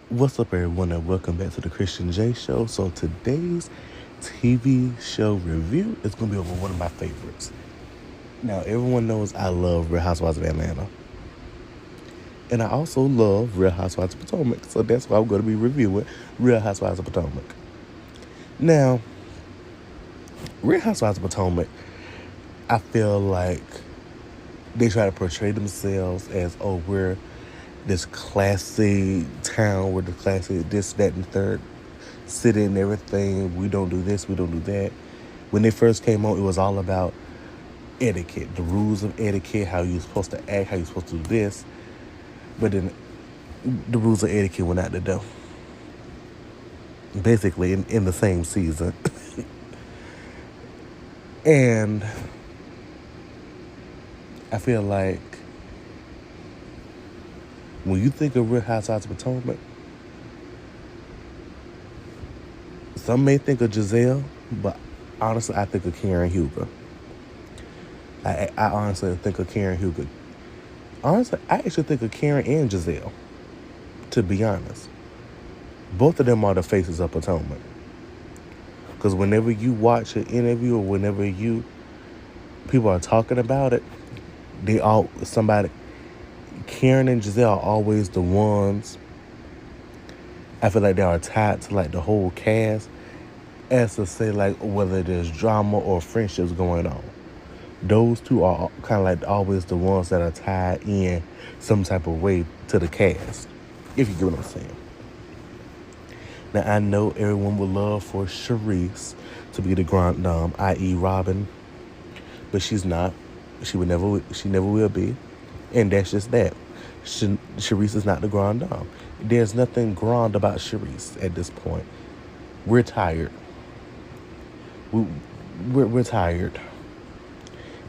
What's up, everyone, and welcome back to the Christian J Show. So today's TV show review is going to be over one of my favorites. Now, everyone knows I love Real Housewives of Atlanta. And I also love Real Housewives of Potomac. So that's why I'm going to be reviewing Real Housewives of Potomac. Now, Real Housewives of Potomac, I feel like they try to portray themselves as, oh, we're this classy town, we're the classy this, that, and third city and everything. We don't do this, we don't do that. When they first came on, it was all about etiquette, the rules of etiquette, how you're supposed to act, how you're supposed to do this. But then the rules of etiquette went out the door. Basically, in the same season. And I feel like when you think of Real Housewives of Potomac, some may think of Giselle, but honestly, I think of Karen Huger. I honestly think of Karen Huger. Honestly, I actually think of Karen and Giselle, to be honest. Both of them are the faces of Potomac. Because whenever you watch an interview or whenever people are talking about it, Karen and Giselle are always the ones. I feel like they are tied to like the whole cast, as to say like whether there's drama or friendships going on. Those two are kind of like always the ones that are tied in some type of way to the cast, if you get what I'm saying. Now I know everyone would love for Charisse to be the grand dame, i.e. Robin, but she's not. She never will be. And that's just that. Charisse is not the grand dame. There's nothing grand about Charisse at this point. We're tired. We're tired.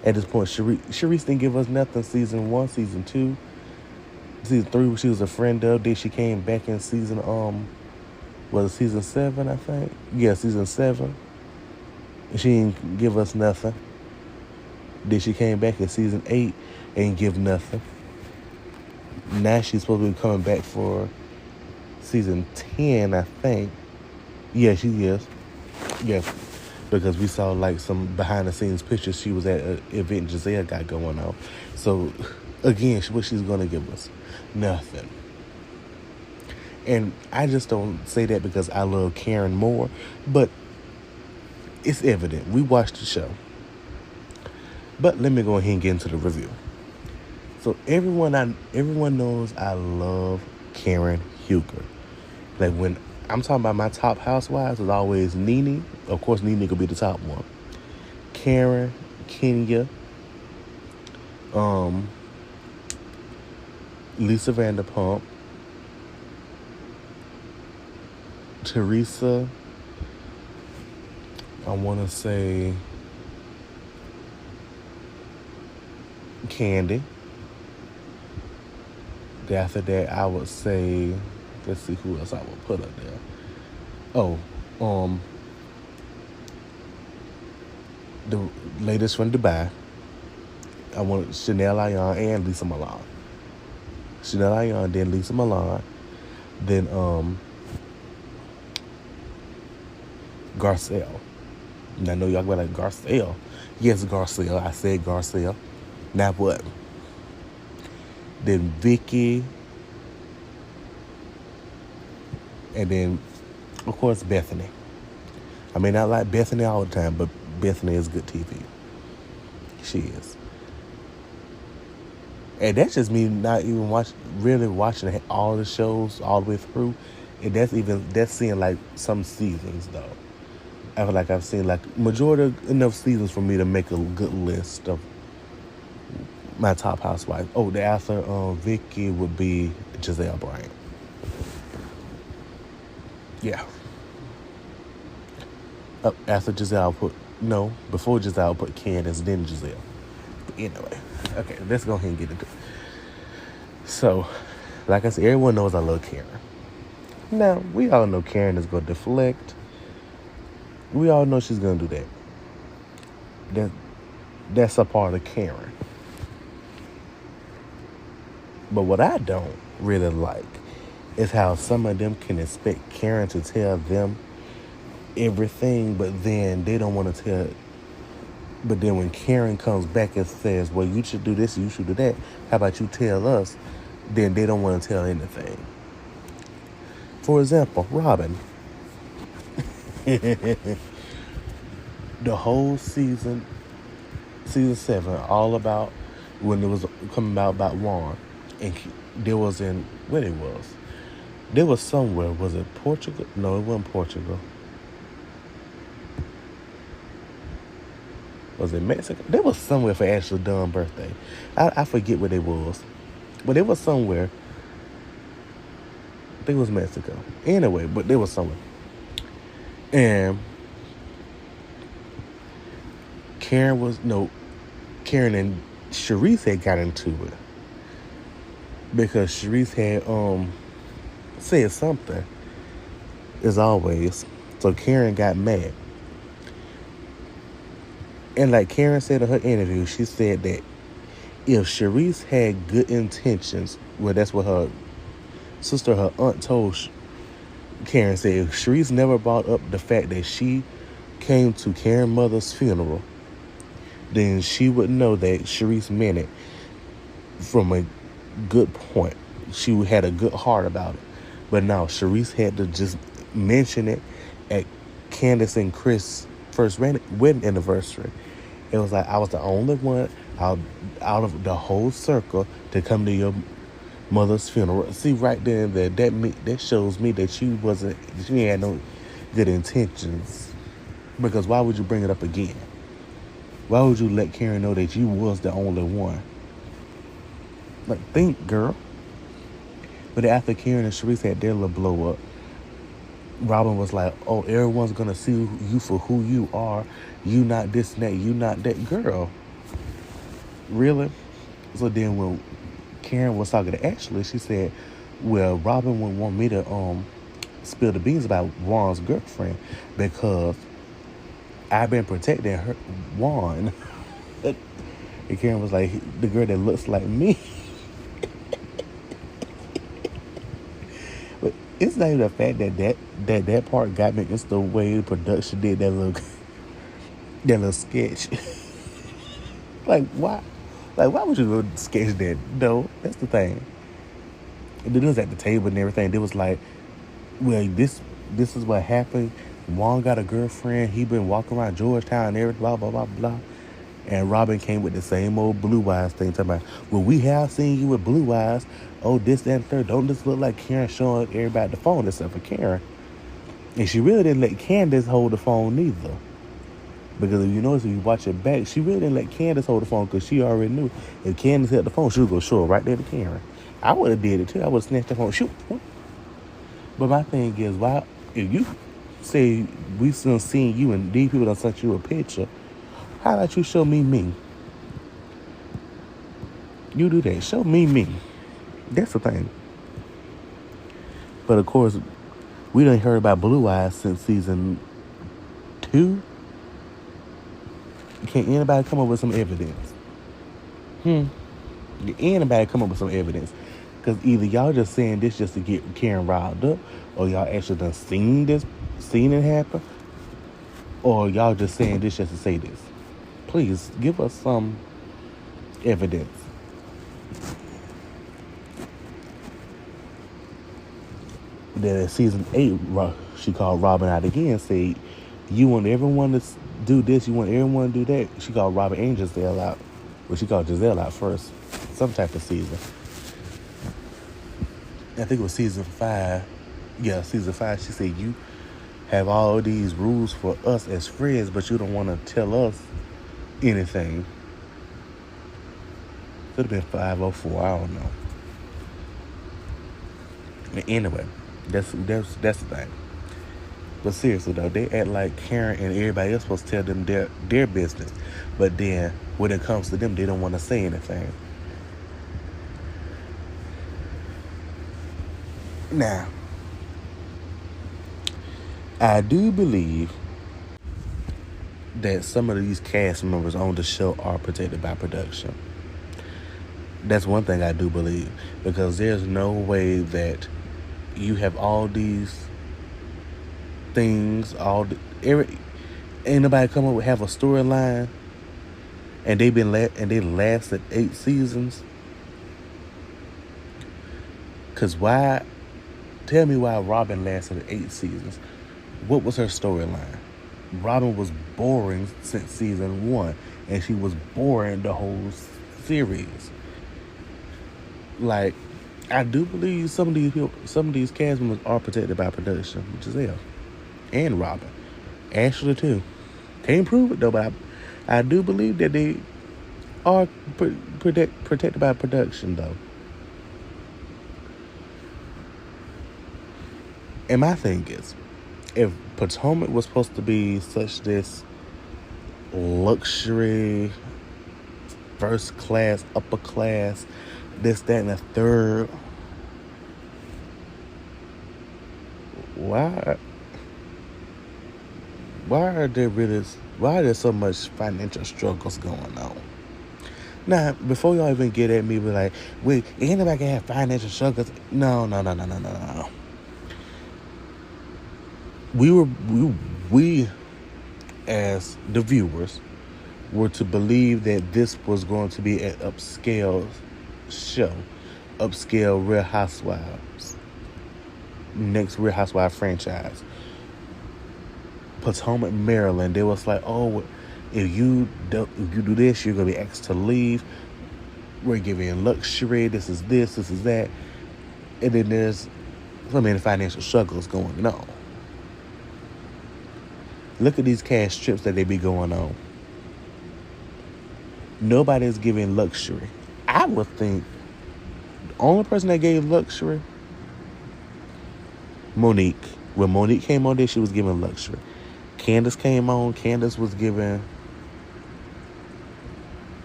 At this point, Charisse didn't give us nothing season 1, season 2. Season 3, she was a friend of. Then she came back in season, was it season 7, I think? Yeah, season 7. She didn't give us nothing. Then she came back in season 8 and give nothing. Now she's supposed to be coming back for season 10, I think. Yeah, she is. Yes, because we saw like some behind the scenes pictures. She was at an event Giselle got going on. So again, what she's going to give us? Nothing. And I just don't say that because I love Karen more, but it's evident. We watched the show. But let me go ahead and get into the review. So everyone knows I love Karen Huger. Like when I'm talking about my top housewives, it's always Nene. Of course, Nene could be the top one. Karen, Kenya, Lisa Vanderpump, Teresa. I want to say Candy. After that, I would say, let's see who else I would put up there. Oh, the latest from Dubai. I want Chanel Ayan and Lisa Milan. Chanel Ayan, then Lisa Milan, then Garcelle. And I know y'all go like Garcelle. Yes, Garcelle. I said Garcelle. Now what? Then Vicky, and then, of course, Bethany. I may not like Bethany all the time, but Bethany is good TV. She is. And that's just me not even watching all the shows all the way through. And that's seeing like some seasons, though. I feel like I've seen like majority enough seasons for me to make a good list of my top housewife. Oh, the after Vicky would be Giselle Bryant. Yeah. After Giselle, before Giselle, put Candace, then Giselle. But anyway, okay, let's go ahead and get into it. So, like I said, everyone knows I love Karen. Now, we all know Karen is going to deflect. We all know she's going to do that. That's a part of Karen. But what I don't really like It's how some of them can expect Karen to tell them everything, but then they don't want to tell. But then when Karen comes back and says, well, you should do this, you should do that, how about you tell us? Then they don't want to tell anything. For example, Robin. The whole season 7, all about when it was coming out about Juan. And there was in, where it was? There was somewhere, was it Portugal? No, it wasn't Portugal. Was it Mexico? There was somewhere for Ashley Dunn's birthday. I forget where it was. But it was somewhere. I think it was Mexico. Anyway, but there was somewhere. And Karen and Sharice had got into it. Because Sharice had said something. As always. So Karen got mad. And like Karen said in her interview, she said that if Sharice had good intentions, well, that's what her sister, her aunt told Karen, said if Sharice never brought up the fact that she came to Karen's mother's funeral, then she would know that Sharice meant it from a good point. She had a good heart about it. But now Sharice had to just mention it at Candace and Chris' first wedding anniversary. It was like, I was the only one out of the whole circle to come to your mother's funeral. See, right there, that shows me that she had no good intentions. Because why would you bring it up again? Why would you let Karen know that you was the only one? Like, think, girl. But after Karen and Sharice had their little blow up, Robin was like, oh, everyone's going to see you for who you are. You not this and that. You not that. Girl. Really? So then when Karen was talking to Ashley, she said, well, Robin wouldn't want me to spill the beans about Juan's girlfriend because I've been protecting her, Juan. And Karen was like, the girl that looks like me. But it's not even the fact that part got me. It's the way the production did that little sketch. Like, why? Like, why would you sketch that? No, that's the thing. And then it was at the table and everything. It was like, well, this is what happened. Juan got a girlfriend. He been walking around Georgetown and everything, blah, blah, blah, blah. And Robin came with the same old blue eyes thing, talking about, well, we have seen you with blue eyes. Oh, this, that, and third. Don't this look like Karen showing everybody the phone except for Karen? And she really didn't let Candace hold the phone neither. Because if you notice, if you watch it back, she really didn't let Candace hold the phone because she already knew if Candace held the phone, she would go show it right there to Karen. I would have did it too. I would have snatched the phone, shoot. But my thing is, why, if you say we still seen you and these people done sent you a picture, how about you show me me? You do that. Show me me. That's the thing. But of course, we done heard about Blue Eyes since season 2. Can anybody come up with some evidence? Can anybody come up with some evidence? Because either y'all just saying this just to get Karen riled up, or y'all actually done seen it happen, or y'all just saying this just to say this. Please give us some evidence. Then in season 8, she called Robin out again, said, you want everyone to do this, you want everyone to do that. She called Robin and Giselle out. Well, she called Giselle out first. Some type of season. I think it was season 5. Yeah, season 5. She said, you have all these rules for us as friends, but you don't want to tell us anything. Could have been 504. I don't know. Anyway, that's the thing. But seriously though, they act like Karen and everybody else supposed to tell them their business. But then when it comes to them, they don't want to say anything. Now, I do believe that some of these cast members on the show are protected by production. That's one thing I do believe. Because there's no way that you have all these things, ain't nobody come up with have a storyline, and they lasted 8 seasons. Cause why? Tell me why Robin lasted 8 seasons. What was her storyline? Robin was boring since season 1, and she was boring the whole series. Like, I do believe some of these cast members are protected by production, Giselle and Robin, Ashley too. Can't prove it though, but I do believe that they are protected by production though. And my thing is, if Potomac was supposed to be such this luxury, first class, upper class, this, that, and the third, why are there so much financial struggles going on? Now, before y'all even get at me, be like, wait, anybody can have financial struggles? No. We as the viewers were to believe that this was going to be an upscale show, upscale Real Housewives, next Real Housewives franchise. Potomac, Maryland, they was like, oh, if you do this, you're gonna be asked to leave. We're giving luxury. This is that, and then there's so many financial struggles going on. Look at these cash trips that they be going on. Nobody's giving luxury. I would think the only person that gave luxury, Monique. When Monique came on there, she was giving luxury. Candace came on. Candace was giving...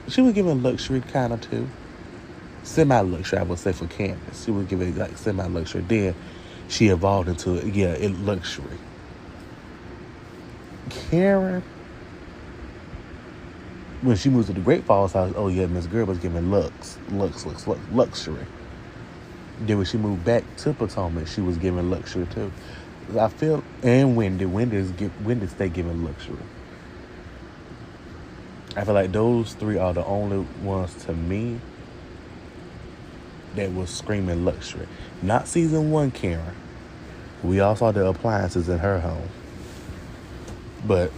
She was giving luxury kind of too. Semi-luxury, I would say, for Candace. She was giving like semi-luxury. Then she evolved into, luxury. Karen, when she moved to the Great Falls house, oh yeah, Miss Girl was giving luxury. Then when she moved back to Potomac, she was giving luxury too. I feel, and Wendy stay giving luxury. I feel like those three are the only ones to me that was screaming luxury. Not season 1 Karen. We all saw the appliances in her home. But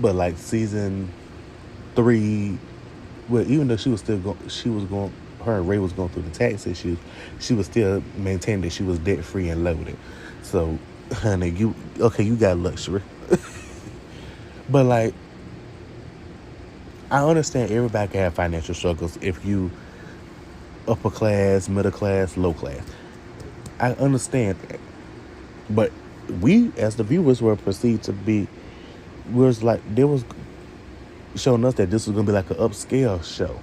like season 3, well, even though her and Ray was going through the tax issues, she was still maintaining that she was debt free and loaded. So, honey, you got luxury. But like, I understand everybody can have financial struggles if you upper class, middle class, low class. I understand that. But we, as the viewers, were perceived to be, they was showing us that this was going to be like an upscale show.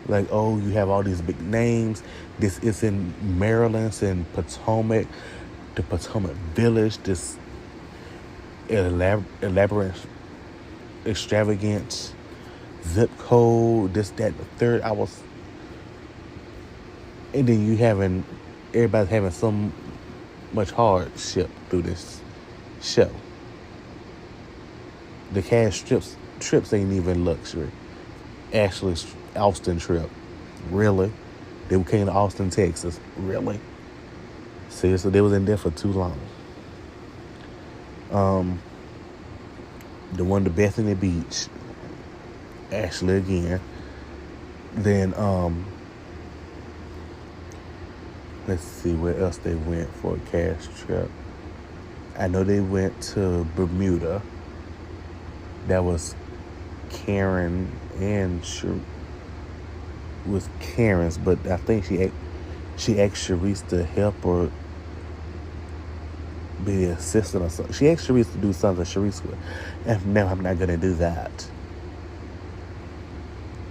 Like, oh, you have all these big names. This is in Maryland, it's in Potomac, the Potomac Village, this elaborate, extravagant zip code, this, that, the third. And then everybody's having so much hardship through this show. The cash trips ain't even luxury. Ashley's Austin trip, really? They came to Austin, Texas, really? Seriously, they was in there for too long. The one to Bethany Beach, Ashley again. Then let's see where else they went for a cash trip. I know they went to Bermuda. That was Karen and was Karen's, but I think she asked Sharice to help her be the assistant or something. She asked Sharice to do something Sharice would. And now I'm not going to do that.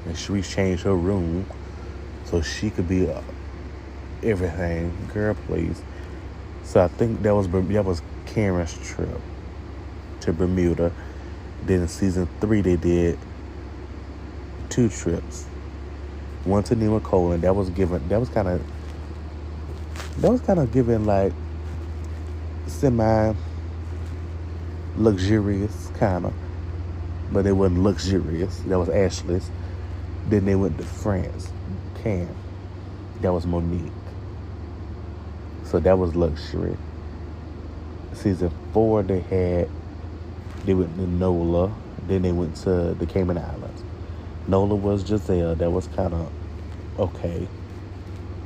And Sharice changed her room so she could be everything. Girl, please. So I think that was Karen's trip to Bermuda. Then in season 3 they did 2 trips. one to Nima Cole, and that was kind of given like semi luxurious kind of, but it wasn't luxurious. That was Ashley's. Then they went to France, Cam. That was Monique. So that was luxury. Season 4, they went to Nola. Then they went to the Cayman Islands. Nola was Giselle. That was kind of okay.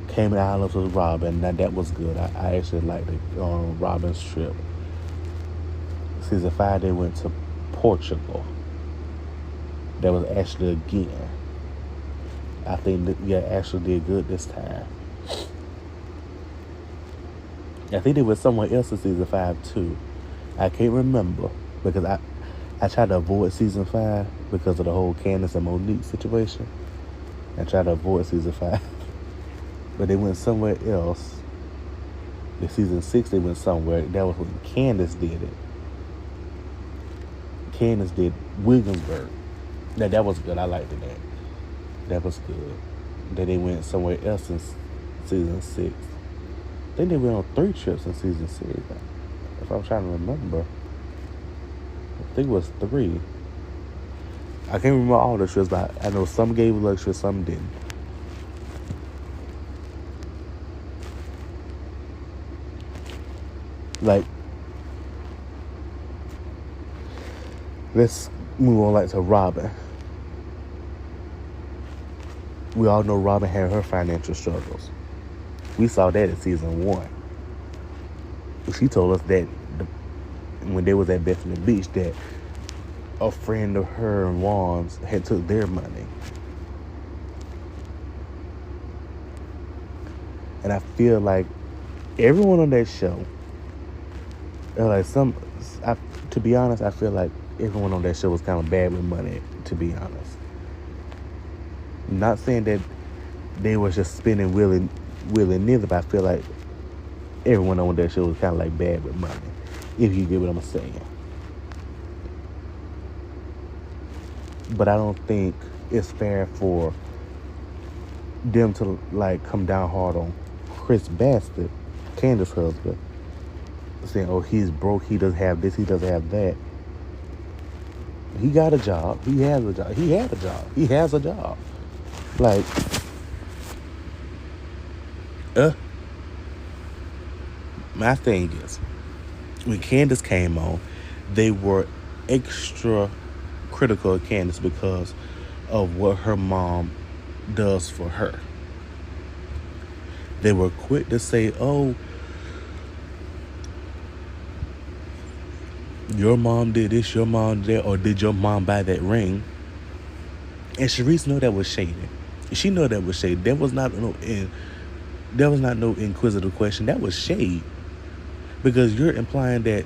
Cayman Islands was Robin. Now that was good. I actually liked it on Robin's trip. Season 5, they went to Portugal. That was Ashley again. I think that, Ashley did good this time. I think they were somewhere else in season 5 too. I can't remember because I tried to avoid season 5 because of the whole Candace and Monique situation. I tried to avoid season 5. But they went somewhere else. In season 6, they went somewhere. That was when Candace did it. Candace did Williamsburg. Now, that was good. I liked that. That was good. Then they went somewhere else in season 6. Then they went on 3 trips in season 6. If I'm trying to remember. I think it was 3. I can't remember all the trips, but I know some gave luxury, some didn't. Like, let's move on like to Robin. We all know Robin had her financial struggles. We saw that in season 1. She told us that when they was at Bethany Beach that a friend of her and Juan's had took their money. And I feel like everyone on that show, to be honest, I feel like everyone on that show was kind of bad with money, to be honest. Not saying that they were just spending willy-nilly, but I feel like everyone on that show was kind of like bad with money, if you get what I'm saying. But I don't think it's fair for them to like come down hard on Chris Bassett, Candace's husband, saying, oh, he's broke, he doesn't have this, he doesn't have that. He got a job. He has a job. He had a job. He has a job. Like, my thing is, when Candace came on, they were extra critical of Candace because of what her mom does for her. They were quick to say, oh, your mom did this, your mom did that, or did your mom buy that ring? And Sharice knew that was shady. She knew that was shady. That was not no inquisitive question. That was shade. Because you're implying that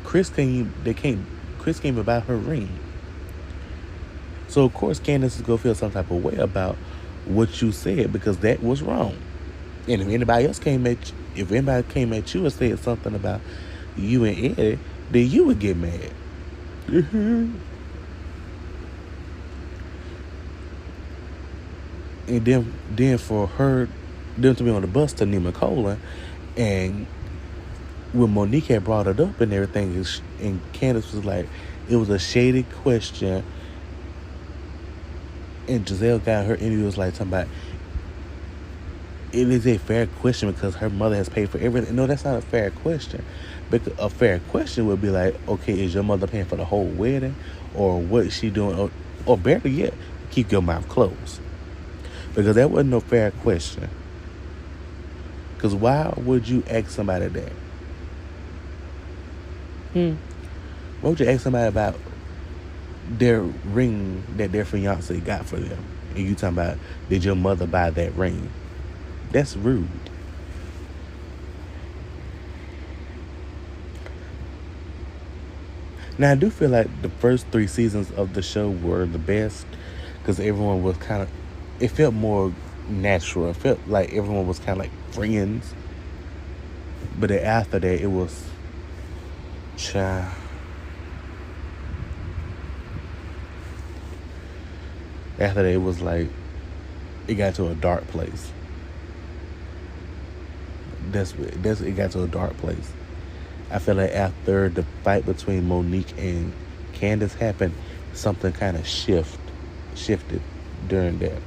Chris came about her ring. So of course Candace is gonna feel some type of way about what you said because that was wrong. And if anybody came at you and said something about you and Eddie, then you would get mad. And then for them to be on the bus to Nima Colin, and when Monique had brought it up and everything, and Candace was like, it was a shady question, and Giselle got her interview, was like talking about, it is a fair question because her mother has paid for everything. No, that's not a fair question. Because a fair question would be like, okay, is your mother paying for the whole wedding, or what is she doing, or better yet, keep your mouth closed. Because that wasn't no fair question. Because why would you ask somebody that? Why would you ask somebody about their ring that their fiance got for them? And you talking about, did your mother buy that ring? That's rude. Now, I do feel like the first 3 seasons of the show were the best because everyone was kind of, it felt more natural. It felt like everyone was kind of like friends. But then after that, it was, child. After that, it was like it got to a dark place. That's it got to a dark place. I feel like after the fight between Monique and Candace happened, something kind of shifted during that.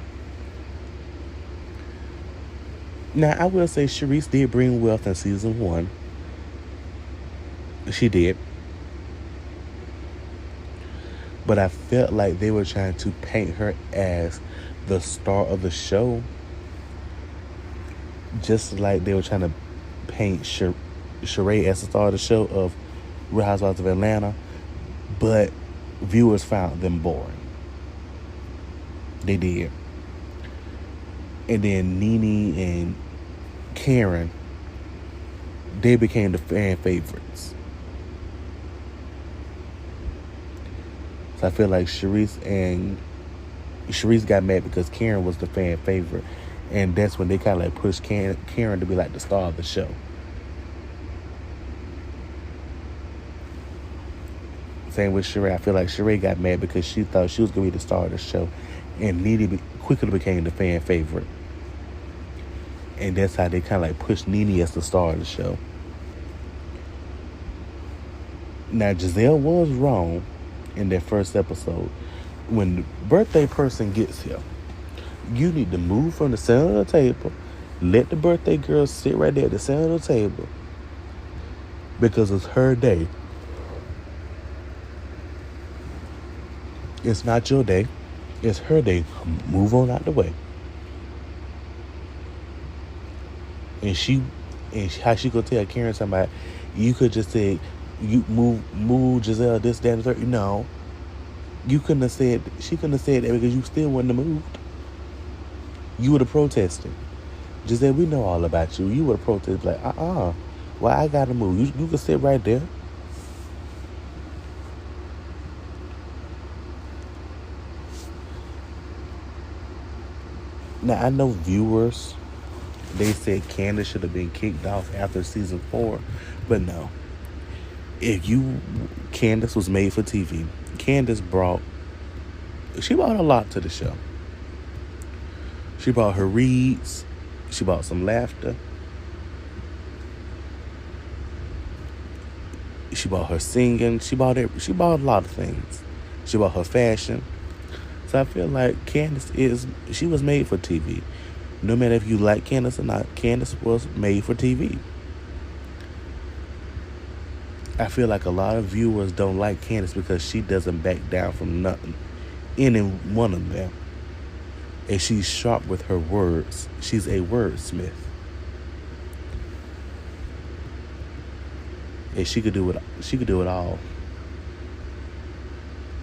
Now I will say Sharice did bring wealth in season 1. She did. But I felt like they were trying to paint her as the star of the show. Just like they were trying to paint Sheree as the star of the show of Real Housewives of Atlanta. But viewers found them boring. They did. And then Nene and Karen, they became the fan favorites. So I feel like Sharice got mad because Karen was the fan favorite. And that's when they kind of like pushed Karen to be like the star of the show. Same with Sheree. I feel like Sheree got mad because she thought she was going to be the star of the show. And Nene quickly became the fan favorite. And that's how they kind of like pushed Nene as the star of the show. Now, Giselle was wrong in that first episode. When the birthday person gets here, you need to move from the center of the table. Let the birthday girl sit right there at the center of the table. Because it's her day. It's not your day. It's her day. Move on out the way. And how she gonna tell Karen somebody, you could just say, you move Giselle this, that, and the third. No. She couldn't have said that because you still wouldn't have moved. You would have protested. Giselle, we know all about you. You would have protested like, why I gotta move? You can sit right there. Now, I know viewers, they said Candace should have been kicked off after season 4, but no. Candace was made for TV. Candace brought a lot to the show. She brought her reads. She brought some laughter. She brought her singing. She brought a lot of things. She brought her fashion. So I feel like Candace she was made for TV. No matter if you like Candace or not, Candace was made for TV. I feel like a lot of viewers don't like Candace because she doesn't back down from nothing. Any one of them. And she's sharp with her words. She's a wordsmith. And she could do it all.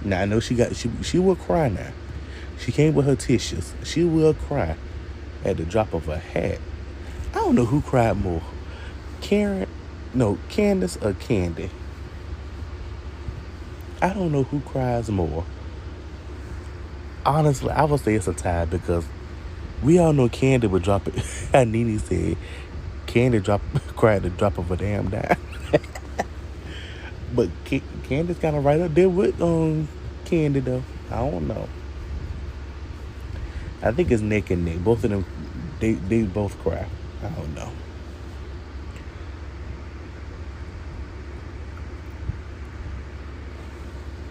Now I know she will cry now. She came with her tissues. She will cry at the drop of a hat. I don't know who cried more. Candace or Candy. I don't know who cries more. Honestly, I would say it's a tie because we all know Candy would drop it. And Nene said Candy cried at the drop of a damn dime. But Candy's kind of right up there with Candy though. I don't know. I think it's neck and neck. Both of them, they both cry. I don't know.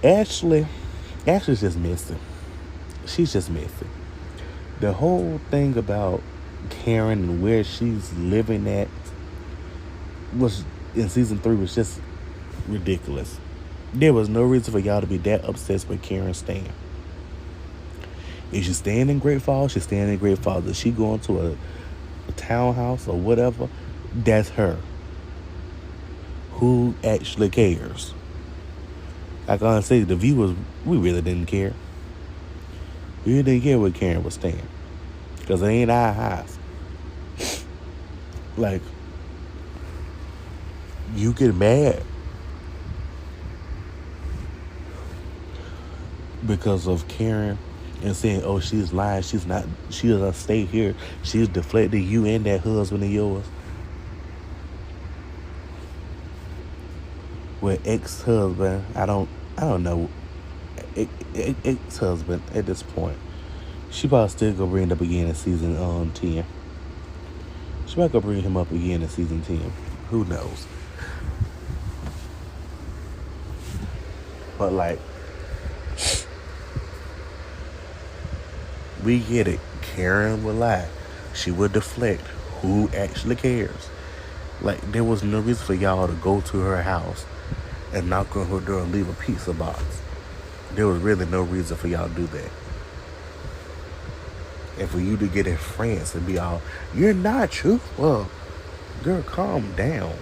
Ashley's just missing. She's just missing. The whole thing about Karen and where she's living at was in season 3 was just ridiculous. There was no reason for y'all to be that obsessed with Karen staying. If she's staying in Great Falls, she's staying in Great Falls. If she going to a townhouse or whatever, that's her. Who actually cares? Like I say, the viewers, we really didn't care. We really didn't care where Karen was staying. Because it ain't our house. Like, you get mad because of Karen and saying, oh, she's lying, she doesn't stay here. She's deflecting you and that husband of yours. With ex-husband, I don't know, ex-husband at this point. She probably still gonna bring it up again in season 10. She might go bring him up again in season 10. Who knows? But like, we get it. Karen would lie. She would deflect. Who actually cares? Like, there was no reason for y'all to go to her house and knock on her door and leave a pizza box. There was really no reason for y'all to do that. And for you to get in France and be all, you're not truthful. Girl, calm down.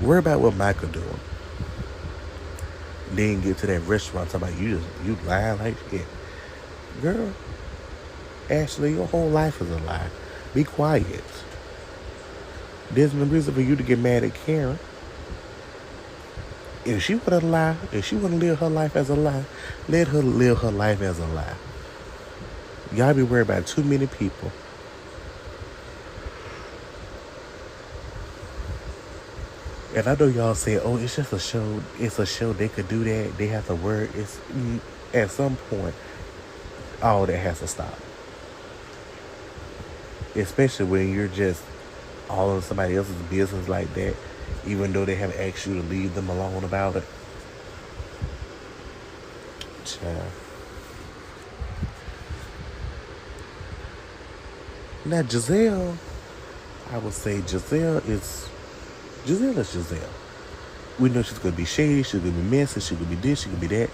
Worry about what Michael doing. Then get to that restaurant talking about you lying like shit. Girl, Ashley, your whole life is a lie. Be quiet. There's no reason for you to get mad at Karen. If she want to lie, if she want to live her life as a lie, let her live her life as a lie. Y'all be worried about too many people. And I know y'all say, oh, it's just a show. It's a show. They could do that. They have to work. It's at some point, all that has to stop. Especially when you're just all in somebody else's business like that, even though they have asked you to leave them alone about it. Child. Now Giselle, I would say Giselle is Giselle. We know she's gonna be shady, she's gonna be messy, she's gonna be this, she gonna be that.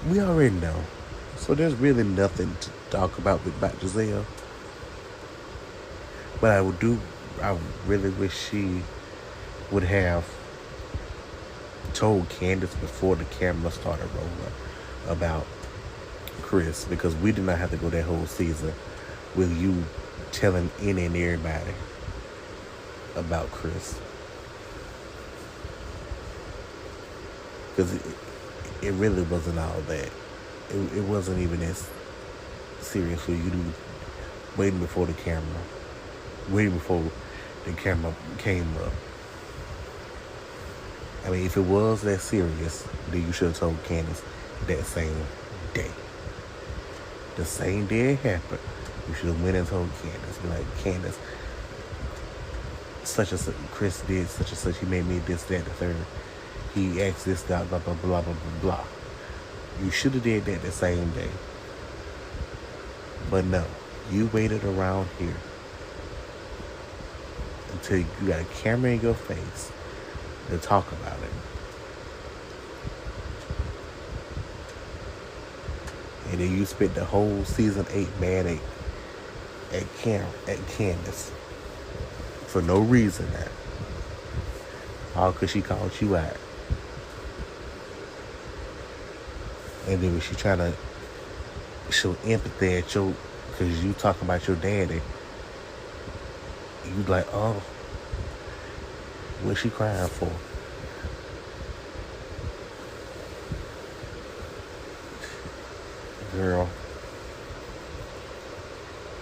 We already know. So there's really nothing to talk about Giselle. But I really wish she would have told Candace before the camera started rolling about Chris, because we did not have to go that whole season with you telling any and everybody about Chris. Because it really wasn't all that. It wasn't even as serious for you to be waiting before the camera came up. I mean, if it was that serious, then you should have told Candace that same day. The same day it happened, you should have went and told Candace. Be like, Candace, such and such, Chris did such and such, he made me this, that, the third. He asked this, blah, blah, blah, blah, blah, blah, blah. You should have did that the same day. But no, you waited around here until you got a camera in your face to talk about it. And then you spent the whole season 8 mad at Candace for no reason now. All because she called you out. And then when she trying to show empathy at you because you talking about your daddy, you like, oh, what's she crying for? Girl,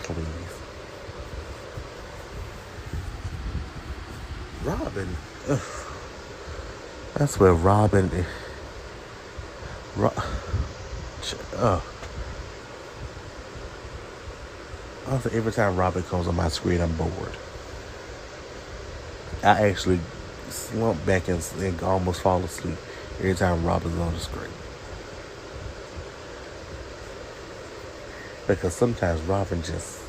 please. Robin, ugh. That's where Robin is. Also, every time Robin comes on my screen, I'm bored. I actually slump back and almost fall asleep every time Robin's on the screen. Because sometimes Robin just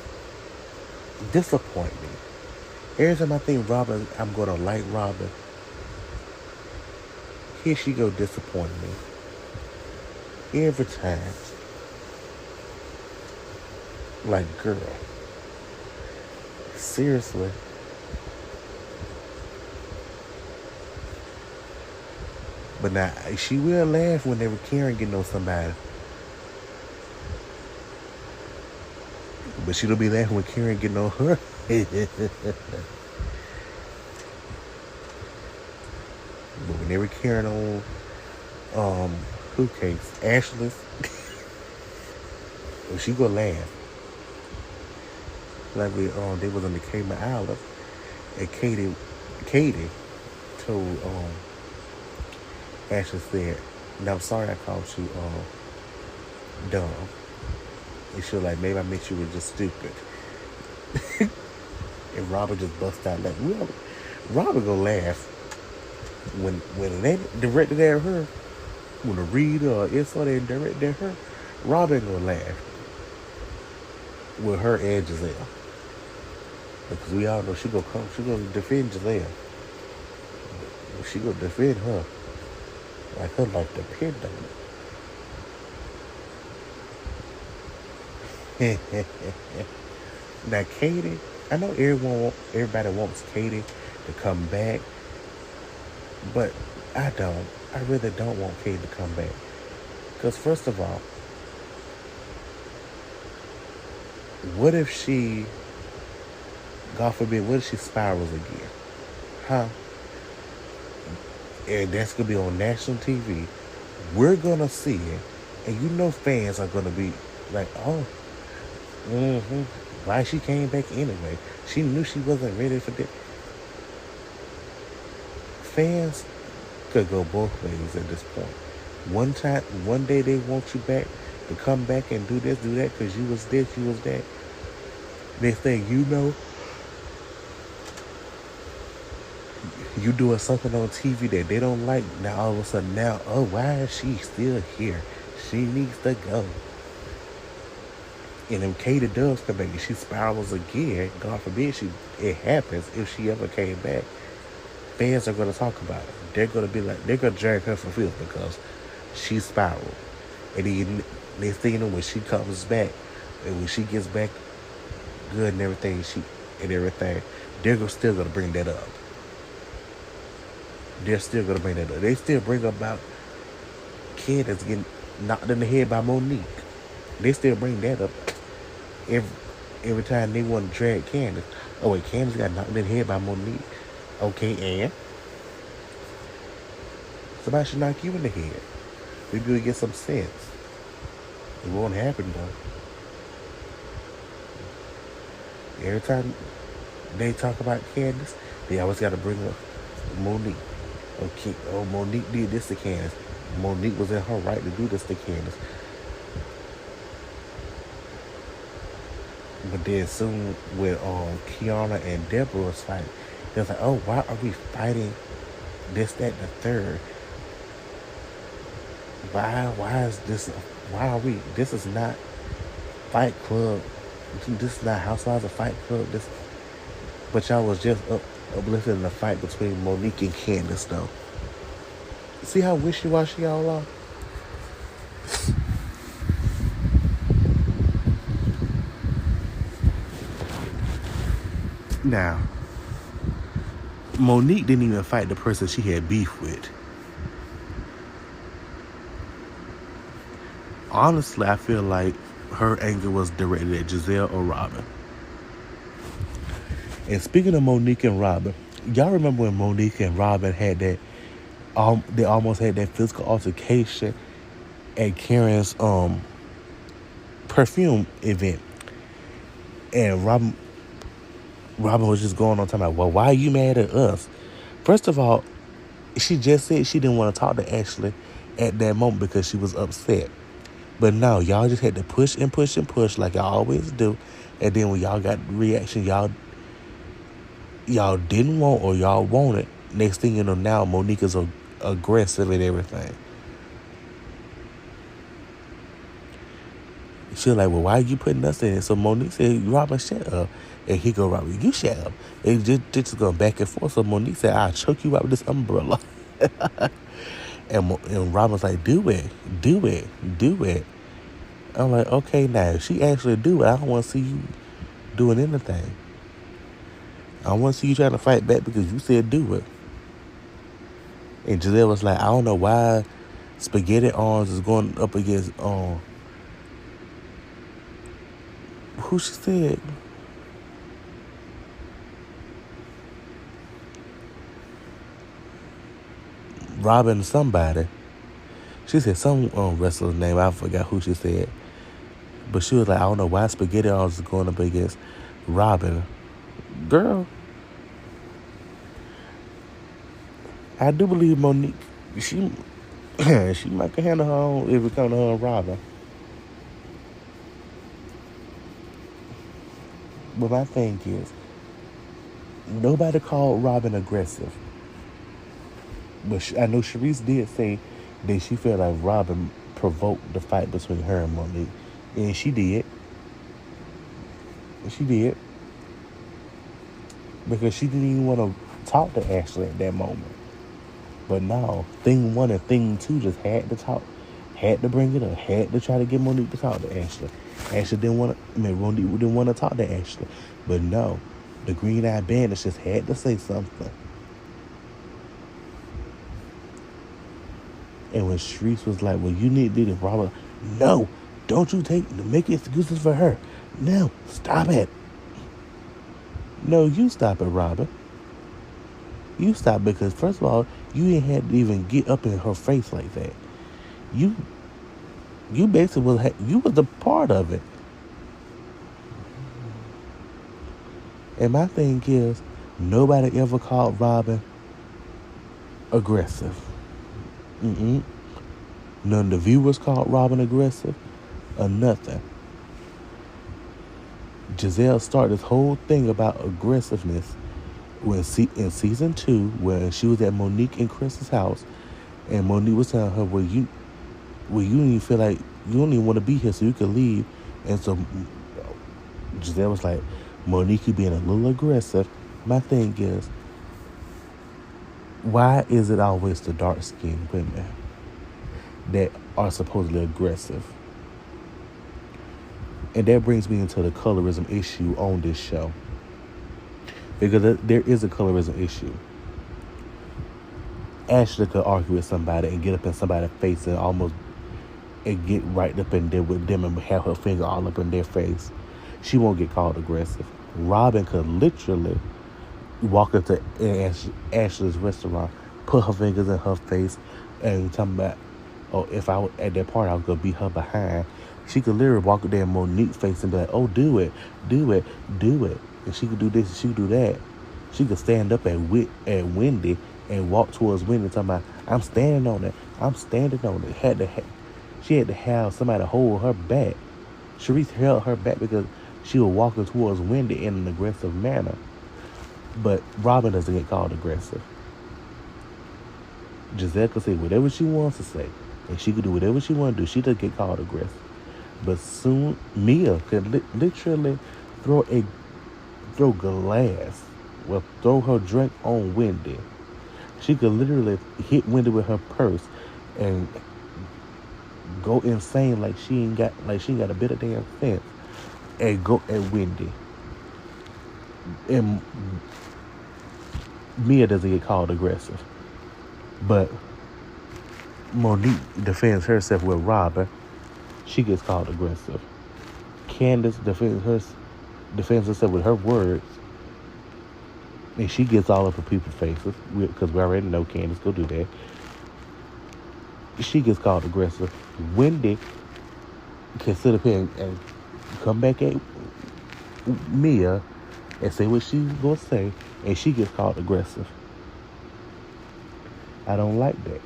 disappoint me. Every time I think Robin, I'm going to like Robin, here she go disappoint me. Every time. Like, girl. Seriously. But now, she will laugh whenever Karen getting on somebody. But she don't be laughing when Karen getting on her. But whenever Karen on, who case? Ashley's. Well, she gonna laugh. Like they was on the Cayman Islands, and Katie told Ashley said, "Now I'm sorry I called you dumb. And she was like, maybe I meant you were just stupid. And Robin just bust out laughing. Robin gonna laugh when they directed at her, when the reader or insult they directed at her, Robin gonna laugh with her and Giselle. Because we all know she gonna defend Giselle. She gonna defend her. Like her like depend on it. Now Katie, I know everybody wants Katie to come back, but I don't. I really don't want Katie to come back. Because first of all, what if she, God forbid, what if she spirals again? Huh? And that's going to be on national TV. We're going to see it. And you know fans are going to be like, oh, why she came back anyway? She knew she wasn't ready for that. Fans could go both ways at this point. One day they want you back to come back and do this, do that, because you was this, you was that. Next thing you know, you doing something on TV that they don't like. Now all of a sudden, oh, why is she still here? She needs to go. And if Katie does come back and she spirals again, God forbid it happens, if she ever came back, fans are going to talk about it. They're going to be like, they're going to drag her for filth because she spiraled. And then next thing you know, when she comes back, and when she gets back good and everything, they're still going to bring that up. They're still going to bring that up. They still bring up about Candace getting knocked in the head by Monique. They still bring that up every time they want to drag Candace. Oh, wait, Candace got knocked in the head by Monique. Okay, and? Somebody should knock you in the head. Maybe you'll get some sense. It won't happen, though. Every time they talk about Candace, they always got to bring up Monique. Okay, oh, Monique did this to Candace. Monique was in her right to do this to Candace. But then soon when Kiana and Deborah was fighting, they was like, oh, why are we fighting this, that, and the third? Why is this? Why are we? This is not Fight Club. This is not Housewives of Fight Club. But y'all was just uplifting the fight between Monique and Candace, though. See how wishy-washy y'all are? Now, Monique didn't even fight the person she had beef with. Honestly, I feel like her anger was directed at Giselle or Robin. And speaking of Monique and Robin, y'all remember when Monique and Robin had that, they almost had that physical altercation at Karen's perfume event. And Robin was just going on talking about, well, why are you mad at us? First of all, she just said she didn't want to talk to Ashley at that moment because she was upset. But no, y'all just had to push and push and push like y'all always do. And then when y'all got the reaction y'all didn't want or y'all wanted, next thing you know, now Monique is aggressive and everything. She was like, well, why are you putting us in it? So Monique said, Robin, shut up. And he go, Robin, you shut up. And just going back and forth. So Monique said, I'll choke you out with this umbrella. And Robin's like, do it. I'm like, okay, now, if she actually do it, I don't want to see you doing anything. I don't want to see you trying to fight back because you said do it. And Giselle was like, I don't know why Spaghetti Arms is going up against, who she said? Robin somebody. She said some wrestler's name. I forgot who she said. But she was like, I don't know why Spaghetti Arms is going up against Robin. Girl, I do believe Monique, she might can handle her own if it comes to her and Robin. But my thing is, nobody called Robin aggressive. But I know Sharice did say that she felt like Robin provoked the fight between her and Monique. And she did. She did. Because she didn't even want to talk to Ashley at that moment. But no, thing one and thing two just had to talk. Had to bring it up. Had to try to get Monique to talk to Ashley. Ashley didn't want to, Monique didn't want to talk to Ashley. But no, the Green Eyed Bandits just had to say something. And when Sharice was like, well, you need to do this, Robert, no, don't you make excuses for her. No, stop it. No, you stop it, Robin. You stop, because first of all, you ain't had to even get up in her face like that. You basically you was a part of it. And my thing is, nobody ever called Robin aggressive. None of the viewers called Robin aggressive or nothing. Giselle started this whole thing about aggressiveness when in season 2, when she was at Monique and Chris's house, and Monique was telling her, well, you don't even feel like you don't even want to be here, so you can leave. And so Giselle was like, Monique, you being a little aggressive. My thing is, why is it always the dark-skinned women that are supposedly aggressive? And that brings me into the colorism issue on this show. Because there is a colorism issue. Ashley could argue with somebody and get up in somebody's face and get right up in there with them and have her finger all up in their face. She won't get called aggressive. Robin could literally walk into Ashley's restaurant, put her fingers in her face, and talking about, oh, if I was at that party, I was going to beat her behind. She could literally walk up there in Monique's face and be like, oh, do it. And she could do this and she could do that. She could stand up at Wendy and walk towards Wendy talking about, I'm standing on it. She had to have somebody hold her back. Sharice held her back because she was walking towards Wendy in an aggressive manner. But Robin doesn't get called aggressive. Giselle could say whatever she wants to say, and she could do whatever she wants to do. She doesn't get called aggressive. But soon, Mia could literally throw glass, throw her drink on Wendy. She could literally hit Wendy with her purse and go insane like she ain't got a bit of damn sense and go at Wendy. And Mia doesn't get called aggressive. But Monique defends herself with Robin. She gets called aggressive. Candace defends herself with her words. And she gets all up in people's faces. Because we already know Candace go do that. She gets called aggressive. Wendy can sit up here and come back at Mia and say what she's going to say. And she gets called aggressive. I don't like that.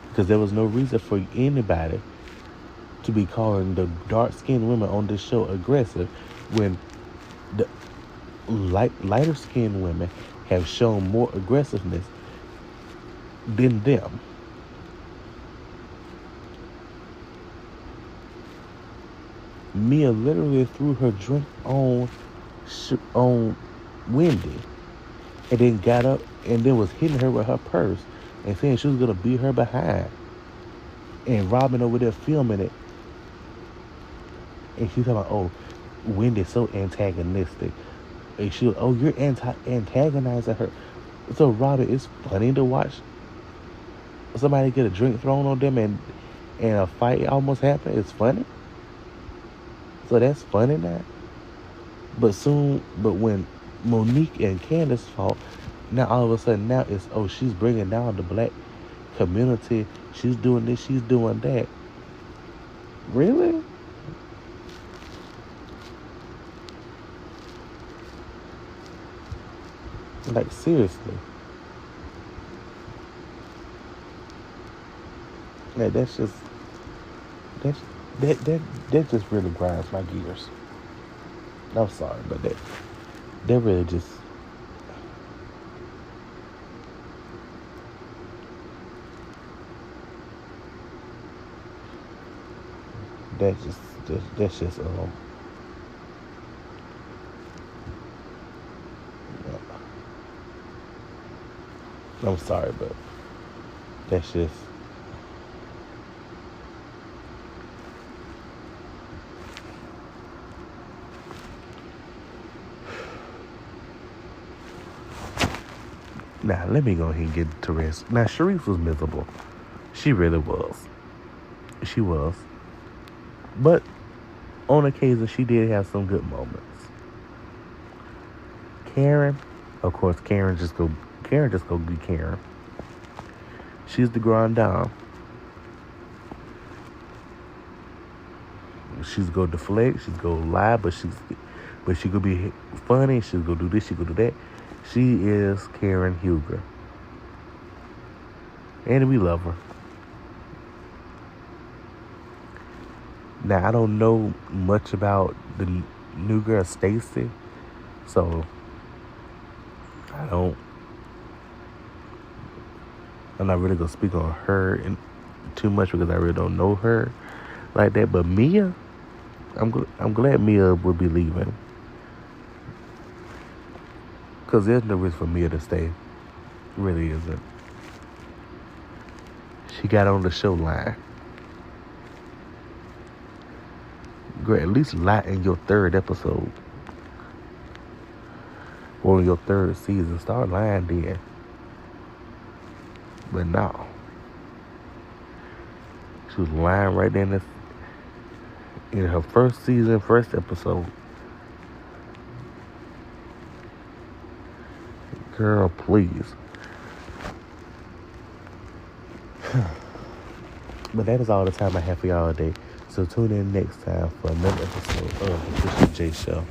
Because there was no reason for anybody to be calling the dark-skinned women on this show aggressive when the lighter-skinned women have shown more aggressiveness than them. Mia literally threw her drink on Wendy and then got up and then was hitting her with her purse and saying she was going to beat her behind. And Robin over there filming it. And she's talking about, oh, Wendy's so antagonistic. And she was, oh, you're antagonizing her. So, Robin, it's funny to watch somebody get a drink thrown on them and a fight almost happen. It's funny. So that's funny now. But when Monique and Candace fought, now all of a sudden now it's, oh, she's bringing down the black community. She's doing this, she's doing that. Really? Like, seriously. Like, that just really grinds my gears. I'm sorry, but they really just, that's just I'm sorry, but that's just, now let me go ahead and get to rest. Now, Sharice was miserable. She really was. She was. But on occasion, she did have some good moments. Karen, of course, Karen just go be Karen. She's the grand dame. She's go deflect, she's go lie, but she could be funny. She's go do this, she go do that. She is Karen Huger, and we love her. Now, I don't know much about the new girl Stacy, so I'm not really gonna speak on her too much because I really don't know her like that. But Mia, I'm glad Mia will be leaving, because there's no reason for Mia to stay. Really isn't. She got on the show line. Girl, at least lie in your third episode. Or in your third season. Start lying then. But no. She was lying right there in her first season, first episode. Girl, please. But that is all the time I have for y'all today. So tune in next time for another episode of the Christian J Show.